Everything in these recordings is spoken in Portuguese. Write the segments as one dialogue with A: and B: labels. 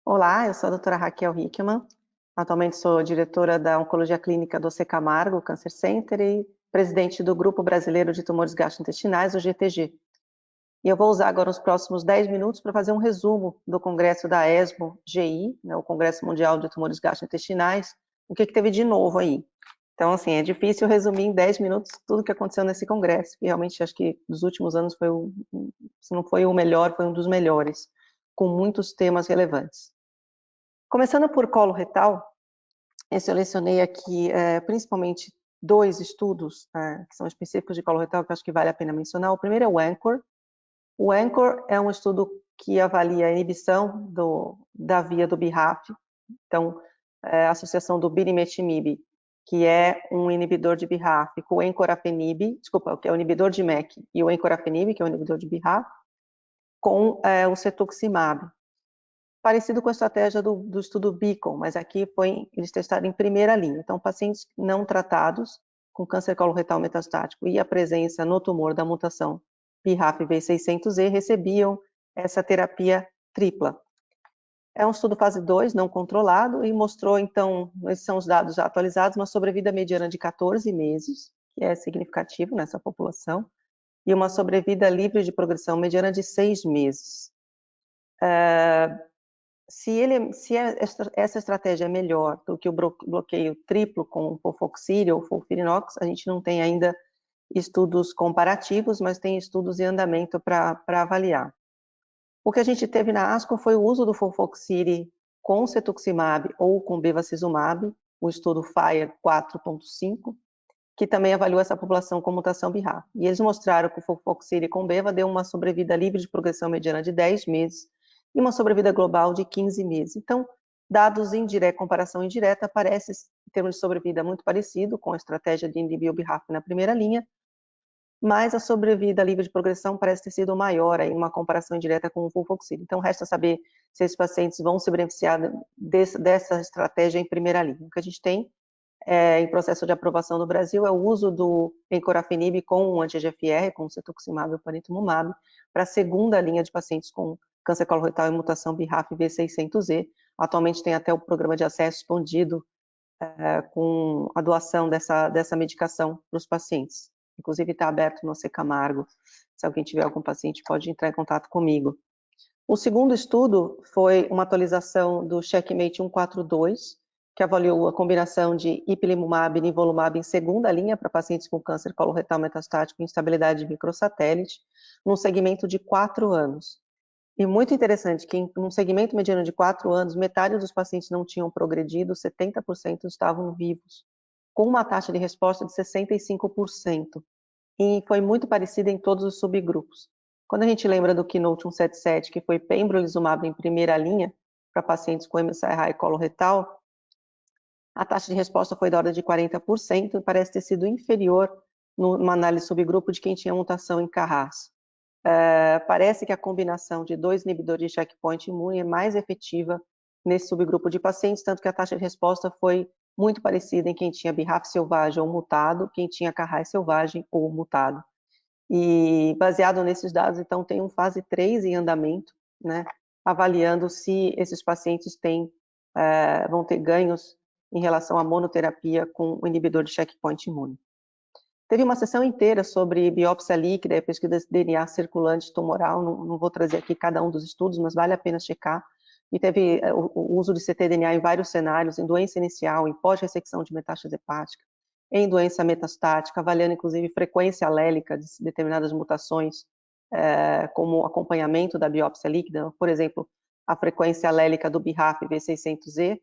A: Olá, eu sou a doutora Raquel Hickman, atualmente sou diretora da Oncologia Clínica do C. Camargo Cancer Center e presidente do Grupo Brasileiro de Tumores Gastrointestinais, o GTG. E eu vou usar agora os próximos 10 minutos para fazer um resumo do congresso da ESMO-GI, né, o Congresso Mundial de Tumores Gastrointestinais, o que teve de novo aí. Então, assim, é difícil resumir em 10 minutos tudo o que aconteceu nesse congresso, e realmente acho que dos últimos anos foi, se não foi o melhor, foi um dos melhores, com muitos temas relevantes. Começando por colo retal, eu selecionei aqui principalmente dois estudos que são específicos de colo retal que eu acho que vale a pena mencionar. O primeiro é o ANCHOR. O ANCHOR é um estudo que avalia a inibição da via do BRAF, então a associação do binimetinib, que é um inibidor de BRAF, com o encorafenib, que é o inibidor de MEK, e o encorafenib, que é o inibidor de BRAF, com o cetuximab. Parecido com a estratégia do estudo Beacon, mas aqui eles testaram em primeira linha. Então, pacientes não tratados com câncer coloretal metastático e a presença no tumor da mutação BRAF V600E recebiam essa terapia tripla. É um estudo fase 2, não controlado, e mostrou, então, esses são os dados já atualizados, uma sobrevida mediana de 14 meses, que é significativo nessa população, e uma sobrevida livre de progressão mediana de 6 meses. Se essa estratégia é melhor do que o bloqueio triplo com Folfoxiri ou FOLFIRINOX, a gente não tem ainda estudos comparativos, mas tem estudos em andamento para avaliar. O que a gente teve na ASCO foi o uso do Folfoxiri com cetuximab ou com bevacizumab, o estudo FIRE 4.5, que também avaliou essa população com mutação BRAF. E eles mostraram que o Folfoxiri com beva deu uma sobrevida livre de progressão mediana de 10 meses, e uma sobrevida global de 15 meses. Então, dados em comparação indireta, parece, em termos de sobrevida, muito parecido com a estratégia de inibir o BRAF na primeira linha, mas a sobrevida livre de progressão parece ter sido maior em uma comparação indireta com o Folfoxiri. Então, resta saber se esses pacientes vão se beneficiar dessa estratégia em primeira linha. O que a gente tem em processo de aprovação no Brasil é o uso do encorafenib com o anti-EGFR, com o cetuximab e o panitumumab, para a segunda linha de pacientes com câncer coloretal e mutação BRAF V600E. Atualmente tem até o programa de acesso expandido com a doação dessa medicação para os pacientes. Inclusive está aberto no C. Camargo. Se alguém tiver algum paciente, pode entrar em contato comigo. O segundo estudo foi uma atualização do CheckMate 142, que avaliou a combinação de ipilimumab e nivolumab em segunda linha para pacientes com câncer coloretal metastático e instabilidade de microsatélite, num segmento de 4 anos. E muito interessante que, num segmento mediano de 4 anos, metade dos pacientes não tinham progredido, 70% estavam vivos, com uma taxa de resposta de 65%. E foi muito parecida em todos os subgrupos. Quando a gente lembra do Keynote 177, que foi pembrolizumab em primeira linha, para pacientes com MSI-High coloretal, a taxa de resposta foi da ordem de 40% e parece ter sido inferior numa análise subgrupo de quem tinha mutação em Carras. Parece que a combinação de 2 inibidores de checkpoint imune é mais efetiva nesse subgrupo de pacientes, tanto que a taxa de resposta foi muito parecida em quem tinha BRAF selvagem ou mutado, quem tinha Carras selvagem ou mutado. E baseado nesses dados, então, tem um fase 3 em andamento, né, avaliando se esses pacientes vão ter ganhos em relação à monoterapia com o inibidor de checkpoint imune. Teve uma sessão inteira sobre biópsia líquida e pesquisa de DNA circulante tumoral, não vou trazer aqui cada um dos estudos, mas vale a pena checar. E teve o uso de ctDNA em vários cenários, em doença inicial, em pós-ressecção de metástase hepática, em doença metastática, avaliando inclusive frequência alélica de determinadas mutações, como acompanhamento da biópsia líquida. Por exemplo, a frequência alélica do BRAF V600E,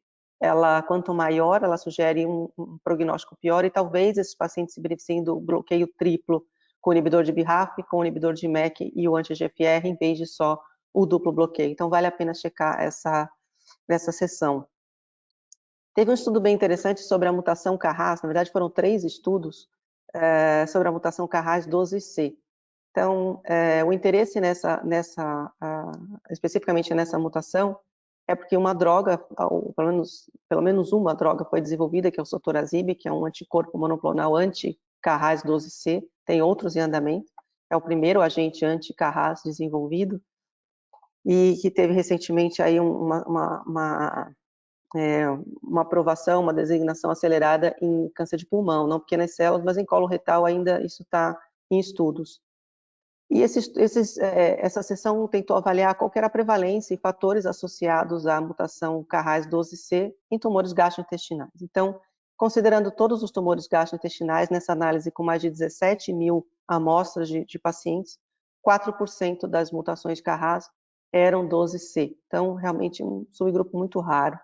A: quanto maior, ela sugere um prognóstico pior, e talvez esses pacientes se beneficiem do bloqueio triplo com o inibidor de BRAF, com o inibidor de MEK e o anti-EGFR, em vez de só o duplo bloqueio. Então, vale a pena checar essa sessão. Teve um estudo bem interessante sobre a mutação Carras, na verdade foram 3 estudos sobre a mutação Carras 12C. Então, o interesse especificamente nessa mutação, é porque uma droga, pelo menos uma droga foi desenvolvida, que é o sotorazib, que é um anticorpo monoclonal anti-Carras 12C, tem outros em andamento, é o primeiro agente anti-Carras desenvolvido, e que teve recentemente aí uma aprovação, uma designação acelerada em câncer de pulmão, não pequenas células, mas em colo retal ainda isso está em estudos. E essa sessão tentou avaliar qual que era a prevalência e fatores associados à mutação Carras 12C em tumores gastrointestinais. Então, considerando todos os tumores gastrointestinais, nessa análise com mais de 17 mil amostras de pacientes, 4% das mutações Carras eram 12C. Então, realmente um subgrupo muito raro.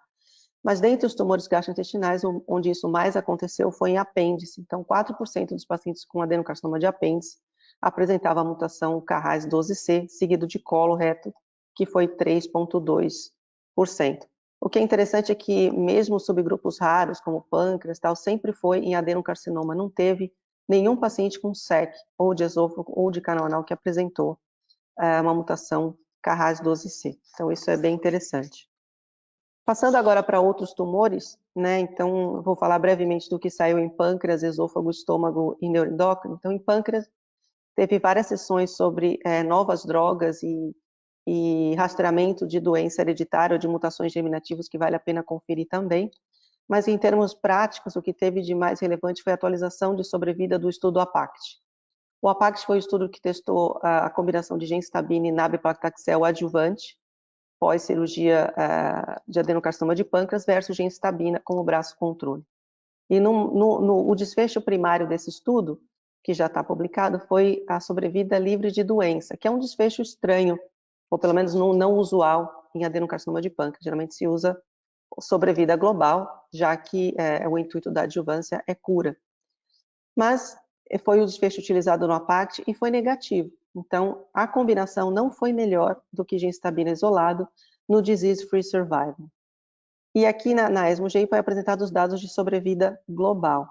A: Mas dentre os tumores gastrointestinais, onde isso mais aconteceu foi em apêndice. Então, 4% dos pacientes com adenocarcinoma de apêndice apresentava a mutação Carras 12C, seguido de colo reto, que foi 3,2%. O que é interessante é que mesmo subgrupos raros, como pâncreas, tal, sempre foi em adenocarcinoma. Não teve nenhum paciente com SEC, ou de esôfago, ou de canal anal, que apresentou uma mutação Carras 12C. Então, isso é bem interessante. Passando agora para outros tumores, né? Então, vou falar brevemente do que saiu em pâncreas, esôfago, estômago e neuroendócrino. Então, em pâncreas, teve várias sessões sobre novas drogas e rastreamento de doença hereditária ou de mutações germinativas que vale a pena conferir também. Mas em termos práticos, o que teve de mais relevante foi a atualização de sobrevida do estudo APACT. O APACT foi o estudo que testou a combinação de gemcitabina e nab-paclitaxel adjuvante, pós-cirurgia de adenocarcinoma de pâncreas versus gemcitabina como braço controle. E o desfecho primário desse estudo, que já está publicado, foi a sobrevida livre de doença, que é um desfecho estranho, ou pelo menos não usual em adenocarcinoma de pâncreas. Geralmente se usa sobrevida global, já que o intuito da adjuvância é cura. Mas foi o desfecho utilizado no APACT e foi negativo. Então, a combinação não foi melhor do que gemcitabina isolado no disease-free survival. E aqui na ESMO-GI foi apresentado os dados de sobrevida global,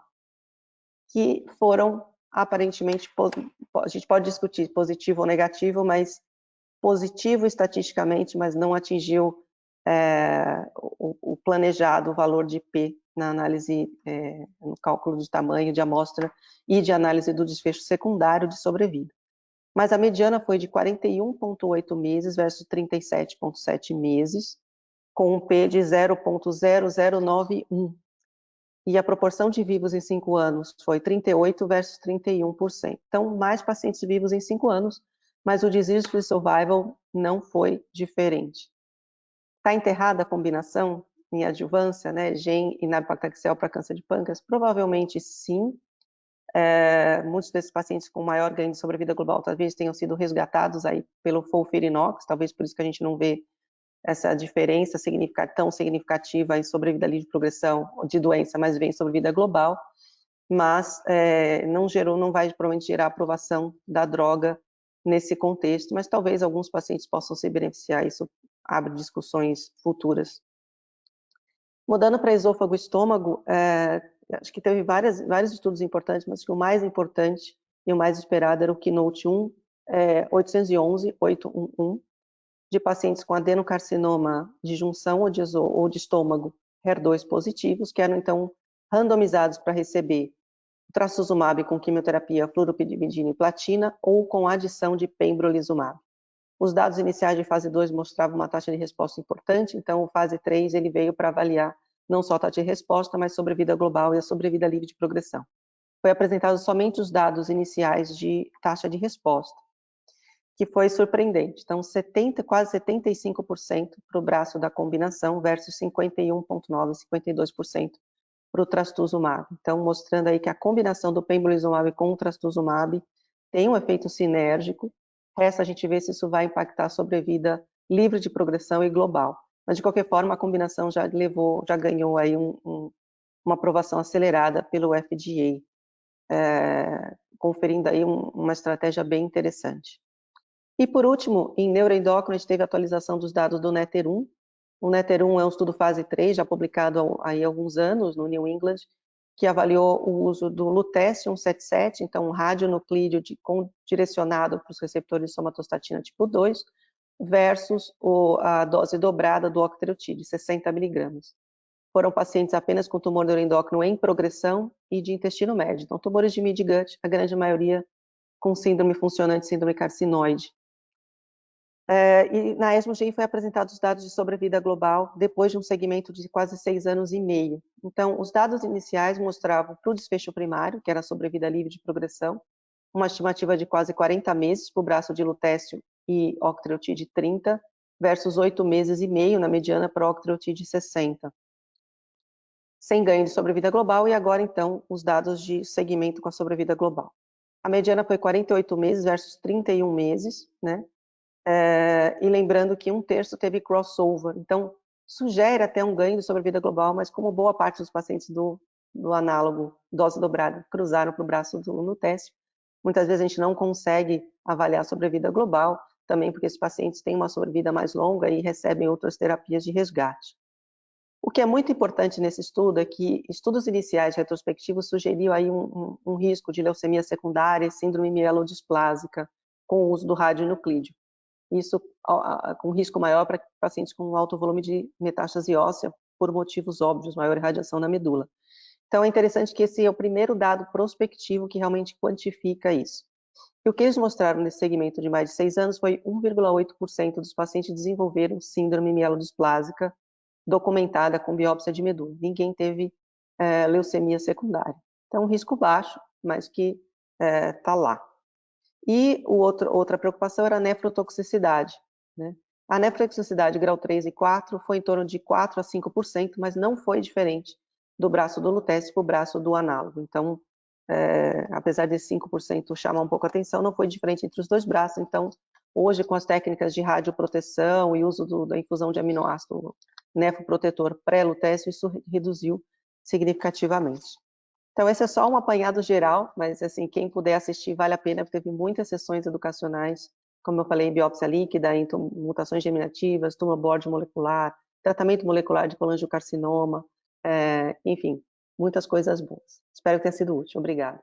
A: que foram aparentemente, a gente pode discutir positivo ou negativo, mas positivo estatisticamente, mas não atingiu o planejado valor de P na análise, no cálculo de tamanho de amostra e de análise do desfecho secundário de sobrevida. Mas a mediana foi de 41,8 meses versus 37,7 meses, com um P de 0,0091. E a proporção de vivos em 5 anos foi 38 versus 31%. Então, mais pacientes vivos em 5 anos, mas o disease-free survival não foi diferente. Está enterrada a combinação em adjuvância, né, GEM e nab-paclitaxel para câncer de pâncreas? Provavelmente sim. Muitos desses pacientes com maior ganho de sobrevida global talvez tenham sido resgatados aí pelo FOLFIRINOX, talvez por isso que a gente não vê essa diferença tão significativa em sobrevida livre de progressão de doença, mas vem sobrevida global, mas não vai provavelmente gerar aprovação da droga nesse contexto, mas talvez alguns pacientes possam se beneficiar, isso abre discussões futuras. Mudando para esôfago e estômago, acho que teve vários estudos importantes, mas que o mais importante e o mais esperado era o KEYNOTE-1, 811, de pacientes com adenocarcinoma de junção ou de estômago HER2 positivos, que eram então randomizados para receber trastuzumab com quimioterapia fluoropyrimidina e platina ou com adição de pembrolizumab. Os dados iniciais de fase 2 mostravam uma taxa de resposta importante, então o fase 3 ele veio para avaliar não só a taxa de resposta, mas sobrevida global e a sobrevida livre de progressão. Foi apresentado somente os dados iniciais de taxa de resposta, que foi surpreendente. Então, quase 75% para o braço da combinação versus 51,9%, 52% para o trastuzumab. Então, mostrando aí que a combinação do pembrolizumab com o trastuzumab tem um efeito sinérgico. Resta a gente ver se isso vai impactar a sobrevida livre de progressão e global. Mas, de qualquer forma, a combinação já ganhou aí uma aprovação acelerada pelo FDA, conferindo aí uma estratégia bem interessante. E, por último, em neuroendócrino, a gente teve a atualização dos dados do NETTER-1. O NETTER-1 é um estudo fase 3, já publicado aí há alguns anos no New England, que avaliou o uso do lutetium-177, então um radionuclídeo direcionado para os receptores de somatostatina tipo 2, versus a dose dobrada do octreotide, 60 miligramas. Foram pacientes apenas com tumor neuroendócrino em progressão e de intestino médio. Então, tumores de mid-gut, a grande maioria com síndrome funcionante, síndrome carcinoide. E na ESMO GI foi apresentados os dados de sobrevida global depois de um segmento de quase 6 anos e meio. Então, os dados iniciais mostravam para o desfecho primário, que era a sobrevida livre de progressão, uma estimativa de quase 40 meses para o braço de lutécio e octreotide 30, versus 8 meses e meio na mediana para octreotide 60. Sem ganho de sobrevida global, e agora, então, os dados de segmento com a sobrevida global. A mediana foi 48 meses versus 31 meses, né? E lembrando que 1/3 teve crossover, então sugere até um ganho de sobrevida global, mas como boa parte dos pacientes do análogo dose dobrada cruzaram para o braço do lutécio, muitas vezes a gente não consegue avaliar a sobrevida global, também porque esses pacientes têm uma sobrevida mais longa e recebem outras terapias de resgate. O que é muito importante nesse estudo é que estudos iniciais retrospectivos sugeriam aí um risco de leucemia secundária e síndrome mielodisplásica com o uso do radionuclídeo. Isso com risco maior para pacientes com alto volume de metástase óssea, por motivos óbvios, maior irradiação na medula. Então é interessante que esse é o primeiro dado prospectivo que realmente quantifica isso. E o que eles mostraram nesse segmento de mais de 6 anos foi 1,8% dos pacientes desenvolveram síndrome mielodisplásica documentada com biópsia de medula. Ninguém teve leucemia secundária. Então, um risco baixo, mas que está lá. E outra preocupação era a nefrotoxicidade, né? A nefrotoxicidade grau 3 e 4 foi em torno de 4 a 5%, mas não foi diferente do braço do lutécio para o braço do análogo. Então, apesar de 5% chamar um pouco a atenção, não foi diferente entre os dois braços. Então, hoje, com as técnicas de radioproteção e uso da infusão de aminoácido nefroprotetor pré-lutécio, isso reduziu significativamente. Então, esse é só um apanhado geral, mas assim, quem puder assistir vale a pena, porque teve muitas sessões educacionais, como eu falei, biópsia líquida, mutações germinativas, tumor board molecular, tratamento molecular de colangiocarcinoma, enfim, muitas coisas boas. Espero que tenha sido útil. Obrigada.